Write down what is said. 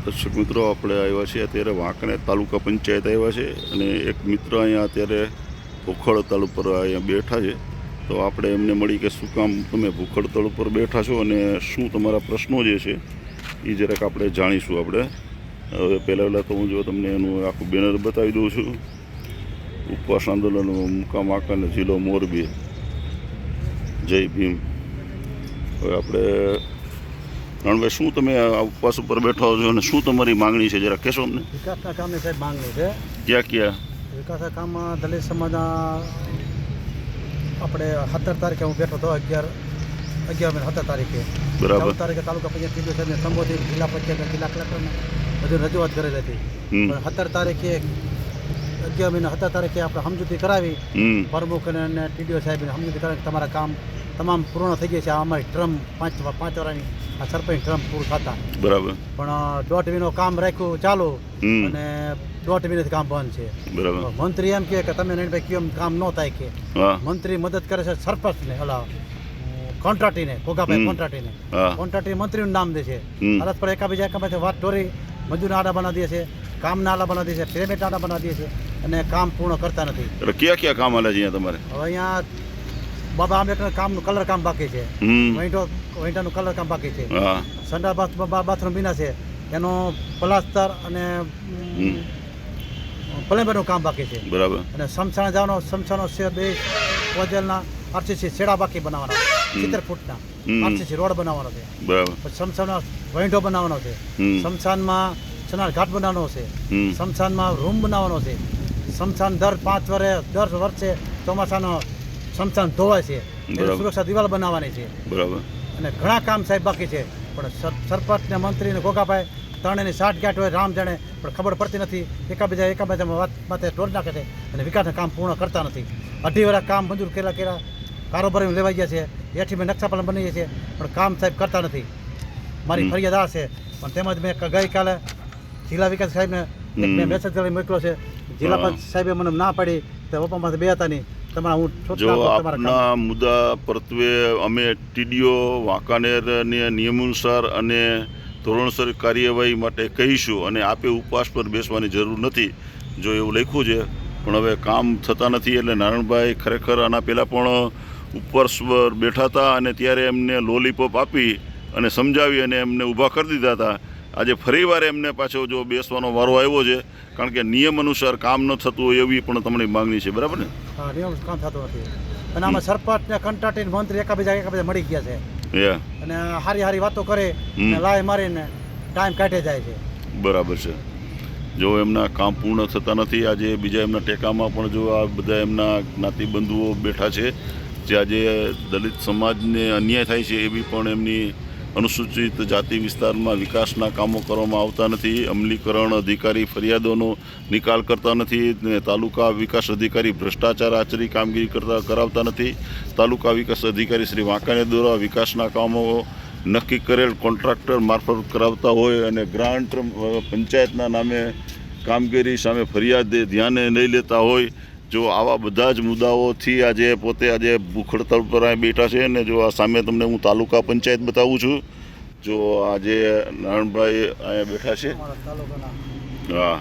દર્શક મિત્રો, આપણે આવ્યા છીએ અત્યારે વાંકાનેર તાલુકા પંચાયત આવ્યા છે અને એક મિત્ર અહીંયા અત્યારે ભૂખ હડતાલ ઉપર અહીંયા બેઠા છે. તો આપણે એમને મળી કે શું કામ તમે ભૂખ હડતાલ ઉપર બેઠા છો અને શું તમારા પ્રશ્નો જે છે એ જરાક આપણે જાણીશું. આપણે હવે પહેલાં તો હું જો તમને એનું આખું બેનર બતાવી દઉં છું. ઉપવાસ આંદોલન મુકામ વાંકાનેર જિલ્લો મોરબી, જય ભીમ. હવે આપણે રણભાઈ, શું તમે આ ઉપવાસ ઉપર બેઠો છો અને શું તમારી માંગણી છે, જરા કહેશો અમને? વિકાસના કામની સાહેબ માંગણી છે. ક્યાં ક્યાં વિકાસના કામમાં દલિત સમાજના આપણે 17 તારીખે હું બેઠો હતો, 11 તારીખે. બરાબર. 14 તારીખે તાલુકા પંચાયત ટીડીઓ સાહેબને સંબોધિત, જિલ્લા પંચાયત, જિલ્લા કલેક્ટરને બધું રજૂઆત કરેલી હતી. પણ 17 તારીખે 17 તારીખે આપણે સમજૂતી કરાવી, પ્રમુખ અને ટીડીઓ સાહેબને સમજૂતી કરાવી તમારા કામ તમામ પૂર્ણ થઈ ગયા છે. અમારી ટર્મ 5 વર્ષની આ સરપંચ ટર્મ પૂરું થતા. બરાબર. પણ 1.5 મહિનો કામ રાખ્યું ચાલુ અને 1.5 મહિનાથી કામ બંધ છે. બરાબર. મંત્રી એમ કે તમે નયનભાઈ કેમ કામ ન થાય કે મંત્રી મદદ કરે છે સરપંચને, ઓલા કોન્ટ્રાક્ટીને, કોગાભાઈ કોન્ટ્રાક્ટી મંત્રીનું નામ દે છે. અરજ પર એકાબીજા વાત ટોરી મજૂર આડા બનાવી દે છે, કામના આડા બનાવી દે છે, પેમેન્ટ આડા બનાવી દે છે અને કામ પૂર્ણ કરતા નથી. એટલે ક્યાં ક્યાં કામ હાલે છે તમારે? હવે અહીંયા બાબા આંબેડકર કામનું કલર કામ બાકી છે, વહીટાનું કલર કામ બાકી છે, સંડા બાથરૂમ બીના છે એનો પ્લાસ્ટર અને પ્લેમ્બરનું કામ બાકી છે. બરાબર. અને સમસાણ જવાનો સમસાનો છે 2 ઓજલના આરસીસી છેડા બાકી બનાવવાના, 70 ફૂટના આરસીસી રોડ બનાવવાનો છે. બરાબર. પછી સમસાનો વહીટો બનાવવાનો છે, સમસાનમાં સ્નાન ઘાટ બનાવવાનો છે, સમસાનમાં રૂમ બનાવવાનો છે, સમસાન દર 5 વર્ષે ચોમાસાનો સમસાન ધોવાય છે, સુરક્ષા દિવાલ બનાવવાની છે. બરાબર. અને ઘણા કામ સાહેબ બાકી છે. પણ સરપંચ ને મંત્રી ને ગોગાભાઈ ત્રણેયની સાઠગાંઠ હોય રામ જાણે, પણ ખબર પડતી નથી. એકાબીજામાં વાતે ટોર નાખે છે અને વિકાસના કામ પૂર્ણ કરતા નથી. 2.5 વર્ષ કામ મંજૂર કર્યા કારોબારી લેવાઈ ગયા છે, એથી મેં નકશા પણ બની ગયા છે, પણ કામ સાહેબ કરતા નથી. મારી ફરિયાદ આ છે. પણ તેમજ મેં ગઈકાલે જિલ્લા વિકાસ સાહેબને મેં મેસેજ કરી મોકલ્યો છે. જિલ્લા પંચાયત સાહેબે મને ના પાડી તો ઓપામાંથી બે હતા નહીં. જો આપના મુદ્દા પરત્વે અમે ટીડીઓ વાંકાનેરની નિયમ અનુસાર અને ધોરણસર કાર્યવાહી માટે કહીશું અને આપે ઉપવાસ પર બેસવાની જરૂર નથી, જો એવું લખ્યું છે. પણ હવે કામ થતા નથી એટલે નારણભાઈ ખરેખર આના પહેલાં પણ ઉપવાસ પર બેઠા હતા અને ત્યારે એમને લોલીપોપ આપી અને સમજાવી અને એમને ઊભા કરી દીધા હતા. આજે ફરીવાર એમને પાછો જો બેસવાનો વારો આવ્યો છે, કારણ કે નિયમ અનુસાર કામ ન થતું હોય એવી પણ તમારી માંગણી છે. બરાબર ને? હા, નિયમ કામ થતું નથી અને આમાં સરપંચ ને કંટાટી મંત્રી એકાબીજા મળી ગયા છે અને હારી વાતો કરે, લાય મારીને ટાઈમ કાઢે જાય છે. બરાબર છે. જો એમના કામ પૂર્ણ થતા નથી, આજે બીજા એમના ટેકામાં પણ જો આ બધા એમના જ્ઞાતિબંધુઓ બેઠા છે જે આજે દલિત સમાજને અન્યાય થાય છે, એવી પણ એમની અનુસૂચિત જાતિ વિસ્તારમાં વિકાસના કામો કરવામાં આવતા નથી. અમલીકરણ અધિકારી ફરિયાદોનો નિકાલ કરતા નથી ને તાલુકા વિકાસ અધિકારી ભ્રષ્ટાચાર આચરી કામગીરી કરાવતા નથી. તાલુકા વિકાસ અધિકારી શ્રી વાંકાનેર દ્વારા વિકાસના કામો નક્કી કરેલ કોન્ટ્રાક્ટર મારફત કરાવતા હોય અને ગ્રાન્ટ પંચાયતના નામે કામગીરી સામે ફરિયાદ ધ્યાને નહીં લેતા હોય. જો આવા બધા જ મુદ્દાઓથી આજે આજે ભૂખ હડતાલ પર બેઠા છે. અને જો આ સામે તમને હું તાલુકા પંચાયત બતાવું છું. જો આજે નારણભાઈ અહીંયા બેઠા છે. હા.